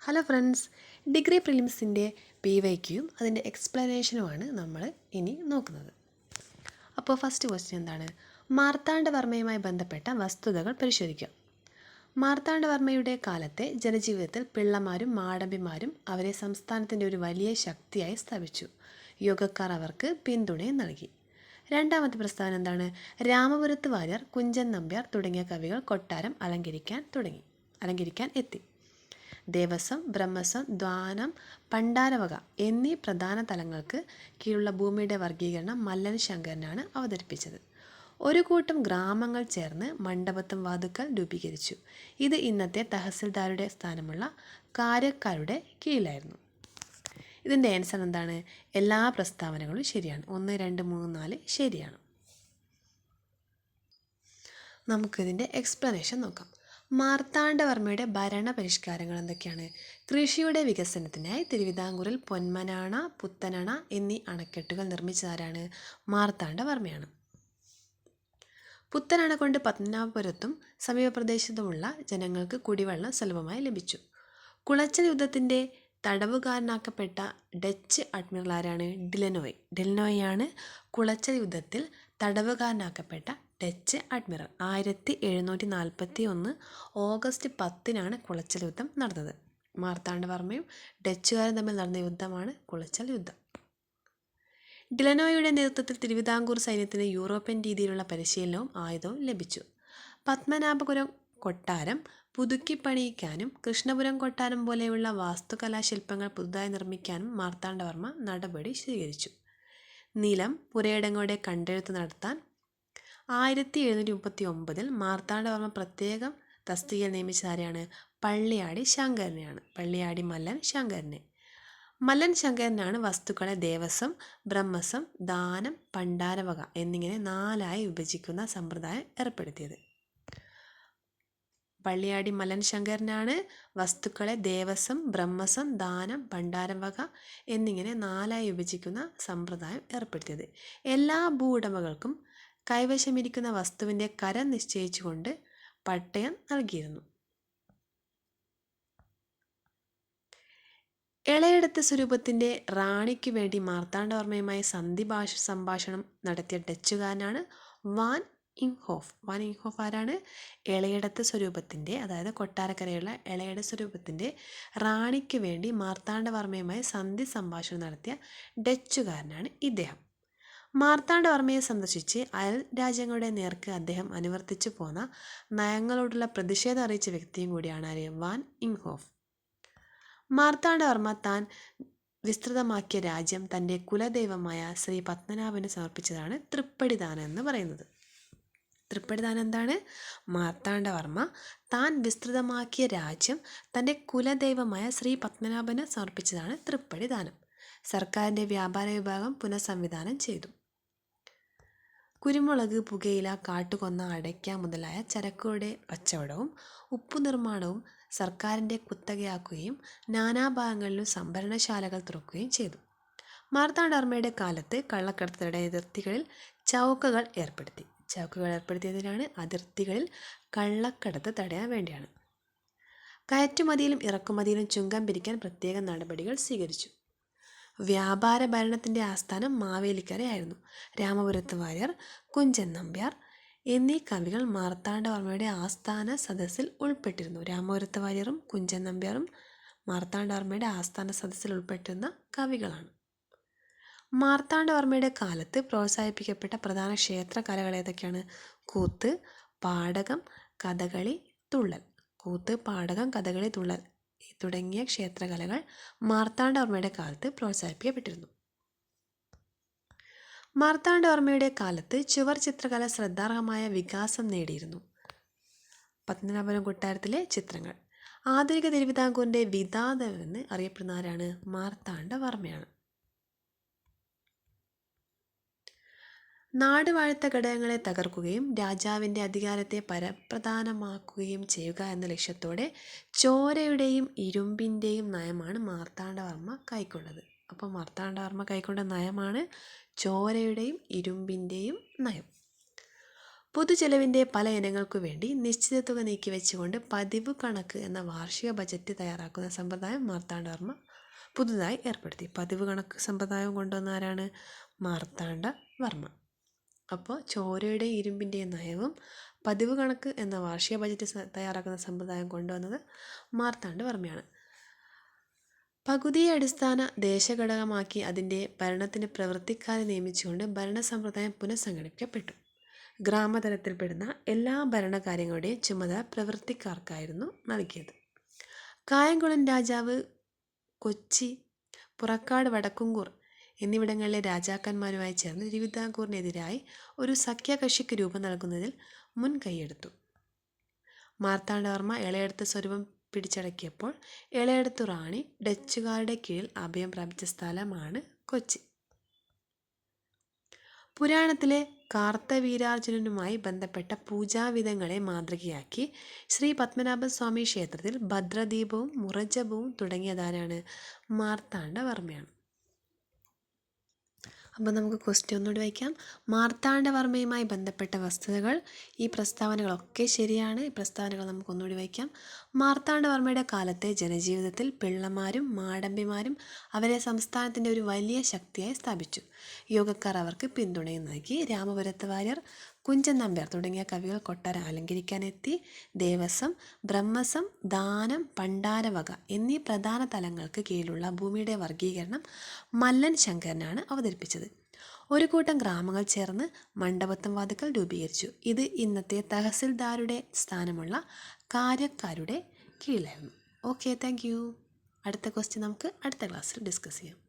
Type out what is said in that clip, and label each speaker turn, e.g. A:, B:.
A: Hello friends, degree പ്രിലിംസിൻ്റെ PYQയും അതിൻ്റെ എക്സ്പ്ലനേഷനുമാണ് നമ്മൾ ഇനി നോക്കുന്നത്. അപ്പോൾ ഫസ്റ്റ് ക്വസ്റ്റ്യൻ എന്താണ്? മാർത്താണ്ഡവർമ്മയുമായി ബന്ധപ്പെട്ട വസ്തുതകൾ പരിശോധിക്കാം. മാർത്താണ്ഡവർമ്മയുടെ കാലത്തെ ജനജീവിതത്തിൽ പിള്ളമാരും മാടമ്പിമാരും അവരെ സംസ്ഥാനത്തിൻ്റെ ഒരു വലിയ ശക്തിയായി സ്ഥാപിച്ചു. യോഗക്കാർ അവർക്ക് പിന്തുണയും നൽകി. രണ്ടാമത്തെ പ്രസ്താവന എന്താണ്? രാമപുരത്ത് വാര്യർ, കുഞ്ചൻ നമ്പ്യാർ തുടങ്ങിയ കവികൾ കൊട്ടാരം അലങ്കരിക്കാൻ എത്തി. ദേവസ്വം, ബ്രഹ്മസ്വം, ദ്വാനം, പണ്ടാരവക എന്നീ പ്രധാന തലങ്ങൾക്ക് കീഴുള്ള ഭൂമിയുടെ വർഗീകരണം മല്ലൻ ശങ്കരനാണ് അവതരിപ്പിച്ചത്. ഒരു കൂട്ടം ഗ്രാമങ്ങൾ ചേർന്ന് മണ്ഡപത്തും വാതുക്കൽ രൂപീകരിച്ചു. ഇത് ഇന്നത്തെ തഹസിൽദാരുടെ സ്ഥാനമുള്ള കാര്യക്കാരുടെ കീഴിലായിരുന്നു. ഇതിൻ്റെ ആൻസർ എന്താണ്? എല്ലാ പ്രസ്താവനകളും ശരിയാണ്. 1, 2, 3, 4 ശരിയാണ്. നമുക്കിതിൻ്റെ എക്സ്പ്ലനേഷൻ നോക്കാം. മാർത്താണ്ഡവർമ്മയുടെ ഭരണ പരിഷ്കാരങ്ങൾ എന്തൊക്കെയാണ്? കൃഷിയുടെ വികസനത്തിനായി തിരുവിതാംകൂറിൽ പൊന്മനാണ, പുത്തനണ എന്നീ അണക്കെട്ടുകൾ നിർമ്മിച്ചതാരാണ്? മാർത്താണ്ഡവർമ്മയാണ്. പുത്തനണ കൊണ്ട് പത്മനാഭപുരത്തും സമീപ പ്രദേശത്തുമുള്ള ജനങ്ങൾക്ക് കുടിവെള്ളം സുലഭമായി ലഭിച്ചു. കുളച്ചൽ യുദ്ധത്തിൻ്റെ തടവുകാരനാക്കപ്പെട്ട ഡച്ച് അഡ്മിറൽ ആരാണ്? ഡിലനോയാണ് കുളച്ചൽ യുദ്ധത്തിൽ തടവുകാരനാക്കപ്പെട്ട ഡച്ച് അഡ്മിറൽ. 1741 ഓഗസ്റ്റ് 10-നാണ് കുളച്ചൽ യുദ്ധം നടന്നത്. മാർത്താണ്ഡവർമ്മയും ഡച്ചുകാരും തമ്മിൽ നടന്ന യുദ്ധമാണ് കുളച്ചൽ യുദ്ധം. ഡിലനോയുടെ നേതൃത്വത്തിൽ തിരുവിതാംകൂർ സൈന്യത്തിന് യൂറോപ്യൻ രീതിയിലുള്ള പരിശീലനവും ആയുധവും ലഭിച്ചു. പത്മനാഭപുരം കൊട്ടാരം പുതുക്കിപ്പണിയിക്കാനും കൃഷ്ണപുരം കൊട്ടാരം പോലെയുള്ള വാസ്തുകലാശില്പങ്ങൾ പുതുതായി നിർമ്മിക്കാനും മാർത്താണ്ഡവർമ്മ നടപടി സ്വീകരിച്ചു. നിലം, പുരയിടങ്ങളുടെ കണ്ടെഴുത്ത് നടത്താൻ 1739 മാർത്താണ്ഡവർമ്മ പ്രത്യേകം തസ്തികയിൽ നിയമിച്ചതാരെയാണ്? പള്ളിയാടി മല്ലൻ ശങ്കരനെ. മല്ലൻ ശങ്കരനാണ് വസ്തുക്കളെ ദേവസ്വം, ബ്രഹ്മസ്വം, ദാനം, പണ്ടാരവക എന്നിങ്ങനെ 4ആയി വിഭജിക്കുന്ന സമ്പ്രദായം ഏർപ്പെടുത്തിയത്. പള്ളിയാടി മല്ലൻ ശങ്കരനാണ് വസ്തുക്കളെ ദേവസ്വം, ബ്രഹ്മസ്വം, ദാനം, ഭണ്ഡാരവക എന്നിങ്ങനെ 4ആയി വിഭജിക്കുന്ന സമ്പ്രദായം ഏർപ്പെടുത്തിയത്. എല്ലാ ഭൂവുടമകൾക്കും കൈവശമിരിക്കുന്ന വസ്തുവിൻ്റെ കരം നിശ്ചയിച്ചുകൊണ്ട് പട്ടയം നൽകിയിരുന്നു. ഇളയെടത്ത് സ്വരൂപത്തിൻ്റെ റാണിക്കു വേണ്ടി മാർത്താണ്ഡവർമ്മയുമായി സംഭാഷണം നടത്തിയ ഡച്ചുകാരനാണ് വാൻ ഇംഹോഫ്. ആരാണ്? ഇളയെടത്ത് സ്വരൂപത്തിൻ്റെ, അതായത് കൊട്ടാരക്കരയുള്ള ഇളയെട സ്വരൂപത്തിൻ്റെ റാണിക്ക് വേണ്ടി മാർത്താണ്ഡവർമ്മയുമായി സംഭാഷണം നടത്തിയ ഡച്ചുകാരനാണ് ഇദ്ദേഹം. മാർത്താണ്ഡവർമ്മയെ സന്ദർശിച്ച് അയൽ രാജ്യങ്ങളുടെ നേർക്ക് അദ്ദേഹം അനുവർത്തിച്ചു പോന്ന നയങ്ങളോടുള്ള പ്രതിഷേധം അറിയിച്ച വ്യക്തിയും കൂടിയാണ് ആര്? Van Imhoff. മാർത്താണ്ഡവർമ്മ താൻ വിസ്തൃതമാക്കിയ രാജ്യം തൻ്റെ കുലദൈവമായ ശ്രീ പത്മനാഭന് സമർപ്പിച്ചതാണ് തൃപ്പടിദാനം എന്ന് പറയുന്നത്. തൃപ്പടിദാനം എന്താണ്? മാർത്താണ്ഡവർമ്മ താൻ വിസ്തൃതമാക്കിയ രാജ്യം തൻ്റെ കുലദൈവമായ ശ്രീ പത്മനാഭന് സമർപ്പിച്ചതാണ് തൃപ്പടിദാനം. സർക്കാരിൻ്റെ വ്യാപാര വിഭാഗം പുനഃസംവിധാനം ചെയ്തു. കുരുമുളക്, പുകയില, കാട്ടുകൊന്ന, അടയ്ക്ക മുതലായ ചരക്കുകളുടെ കച്ചവടവും ഉപ്പു നിർമ്മാണവും സർക്കാരിൻ്റെ കുത്തകയാക്കുകയും നാനാഭാഗങ്ങളിലും സംഭരണശാലകൾ തുറക്കുകയും ചെയ്തു. മാർത്താണ്ഡവർമ്മയുടെ കാലത്ത് കള്ളക്കടത്ത് തടയാൻ അതിർത്തികളിൽ ചൗക്കകൾ ഏർപ്പെടുത്തിയതിനാണ് അതിർത്തികളിൽ കള്ളക്കടത്ത് തടയാൻ വേണ്ടിയാണ്. കയറ്റുമതിയിലും ഇറക്കുമതിയിലും ചുങ്കം പിരിക്കാൻ പ്രത്യേക നടപടികൾ സ്വീകരിച്ചു. വ്യാപാര ഭരണത്തിൻ്റെ ആസ്ഥാനം മാവേലിക്കരയായിരുന്നു. രാമപുരത്ത് വാര്യർ, കുഞ്ചൻ നമ്പ്യാർ എന്നീ കവികൾ മാർത്താണ്ഡവർമ്മയുടെ ആസ്ഥാന സദസ്സിൽ ഉൾപ്പെട്ടിരുന്നു. രാമപുരത്ത് വാര്യറും കുഞ്ചൻ നമ്പ്യാറും മാർത്താണ്ഡവർമ്മയുടെ ആസ്ഥാന സദസ്സിൽ ഉൾപ്പെട്ടിരുന്ന കവികളാണ്. മാർത്താണ്ഡവർമ്മയുടെ കാലത്ത് പ്രോത്സാഹിപ്പിക്കപ്പെട്ട പ്രധാന ക്ഷേത്ര കലകൾ ഏതൊക്കെയാണ്? കൂത്ത്, പാടകം, കഥകളി, തുള്ളൽ. തുടങ്ങിയ ക്ഷേത്രകലകൾ മാർത്താണ്ഡവർമ്മയുടെ കാലത്ത് പ്രോത്സാഹിപ്പിക്കപ്പെട്ടിരുന്നു. മാർത്താണ്ഡവർമ്മയുടെ കാലത്ത് ചുവർ ചിത്രകല ശ്രദ്ധാർഹമായ വികാസം നേടിയിരുന്നു. പത്മനാഭപുരം കൊട്ടാരത്തിലെ ചിത്രങ്ങൾ. ആധുനിക തിരുവിതാംകൂറിൻ്റെ വിധാതാവെന്ന് അറിയപ്പെടുന്ന ആരാണ്? മാർത്താണ്ഡവർമ്മയാണ്. നാടുവാഴ്ത്ത ഘടകങ്ങളെ തകർക്കുകയും രാജാവിൻ്റെ അധികാരത്തെ പരപ്രധാനമാക്കുകയും ചെയ്യുക എന്ന ലക്ഷ്യത്തോടെ ചോരയുടെയും ഇരുമ്പിൻ്റെയും നയമാണ് മാർത്താണ്ഡവർമ്മ കൈക്കൊണ്ടത്. അപ്പോൾ മാർത്താണ്ഡവർമ്മ കൈക്കൊണ്ട നയമാണ് ചോരയുടെയും ഇരുമ്പിൻ്റെയും നയം. പൊതുചെലവിൻ്റെ പല ഇനങ്ങൾക്കു വേണ്ടി നിശ്ചിത തുക നീക്കിവെച്ചുകൊണ്ട് പതിവ് കണക്ക് എന്ന വാർഷിക ബജറ്റ് തയ്യാറാക്കുന്ന സമ്പ്രദായം മാർത്താണ്ഡവർമ്മ പുതുതായി ഏർപ്പെടുത്തി. പതിവ് കണക്ക് സമ്പ്രദായം കൊണ്ടുവന്ന ആരാണ്? മാർത്താണ്ഡവർമ്മ. അപ്പോൾ ചോരയുടെയും ഇരുമ്പിൻ്റെയും നയവും പതിവ് കണക്ക് എന്ന വാർഷിക ബജറ്റ് തയ്യാറാക്കുന്ന സമ്പ്രദായം കൊണ്ടുവന്നത് മാർത്താണ്ഡവർമ്മയാണ്. പകുതിയെ അടിസ്ഥാന ദേശഘടകമാക്കി അതിൻ്റെ ഭരണത്തിന് പ്രവൃത്തിക്കാരെ നിയമിച്ചുകൊണ്ട് ഭരണസമ്പ്രദായം പുനഃസംഘടിപ്പിക്കപ്പെട്ടു. ഗ്രാമതലത്തിൽപ്പെടുന്ന എല്ലാ ഭരണകാര്യങ്ങളുടെയും ചുമതല പ്രവൃത്തിക്കാർക്കായിരുന്നു നൽകിയത്. കായംകുളം രാജാവ്, കൊച്ചി, പുറക്കാട്, വടക്കുംകൂർ എന്നിവിടങ്ങളിലെ രാജാക്കന്മാരുമായി ചേർന്ന് തിരുവിതാംകൂറിനെതിരായി ഒരു സഖ്യകക്ഷിക്ക് രൂപം നൽകുന്നതിൽ മുൻകൈയെടുത്തു. മാർത്താണ്ഡവർമ്മ ഇളയെടുത്ത് സ്വരൂപം പിടിച്ചടക്കിയപ്പോൾ ഇളയെടുത്തു റാണി ഡച്ചുകാരുടെ കീഴിൽ അഭയം പ്രാപിച്ച സ്ഥലമാണ് കൊച്ചി. പുരാണത്തിലെ കാർത്തവീരാർജുനനുമായി ബന്ധപ്പെട്ട പൂജാവിധങ്ങളെ മാതൃകയാക്കി ശ്രീ പത്മനാഭസ്വാമി ക്ഷേത്രത്തിൽ ഭദ്രദീപവും മുറജപവും തുടങ്ങിയതാരാണ്? മാർത്താണ്ഡവർമ്മയാണ്. അപ്പോൾ നമുക്ക് ക്വസ്റ്റ്യൻ ഒന്നുകൂടി വായിക്കാം. മാർത്താണ്ഡവർമ്മയുമായി ബന്ധപ്പെട്ട വസ്തുതകൾ. ഈ പ്രസ്താവനകളൊക്കെ ശരിയാണ്. ഈ പ്രസ്താവനകൾ നമുക്ക് ഒന്നുകൂടി വായിക്കാം. മാർത്താണ്ഡവർമ്മയുടെ കാലത്തെ ജനജീവിതത്തിൽ പിള്ളമാരും മാടമ്പിമാരും അവരെ സംസ്ഥാനത്തിൻ്റെ ഒരു വലിയ ശക്തിയായി സ്ഥാപിച്ചു. യോഗക്കാർ അവർക്ക് പിന്തുണയും നൽകി. രാമപുരത്ത് വാര്യർ, കുഞ്ചൻ നമ്പ്യാർ തുടങ്ങിയ കവികൾ കൊട്ടാരം അലങ്കരിക്കാനെത്തി. ദേവസ്വം, ബ്രഹ്മസം, ദാനം, പണ്ടാരവക എന്നീ പ്രധാന തലങ്ങൾക്ക് കീഴിലുള്ള ഭൂമിയുടെ വർഗീകരണം മല്ലൻ ശങ്കരനാണ് അവതരിപ്പിച്ചത്. ഒരു കൂട്ടം ഗ്രാമങ്ങൾ ചേർന്ന് മണ്ഡപത്തം വാതുക്കൽ രൂപീകരിച്ചു. ഇത് ഇന്നത്തെ തഹസിൽദാരുടെ സ്ഥാനമുള്ള കാര്യക്കാരുടെ കീഴിലായിരുന്നു. Okay, thank you. അടുത്ത ക്വസ്റ്റ്യൻ നമുക്ക് അടുത്ത ക്ലാസ്സിൽ ഡിസ്കസ് ചെയ്യാം.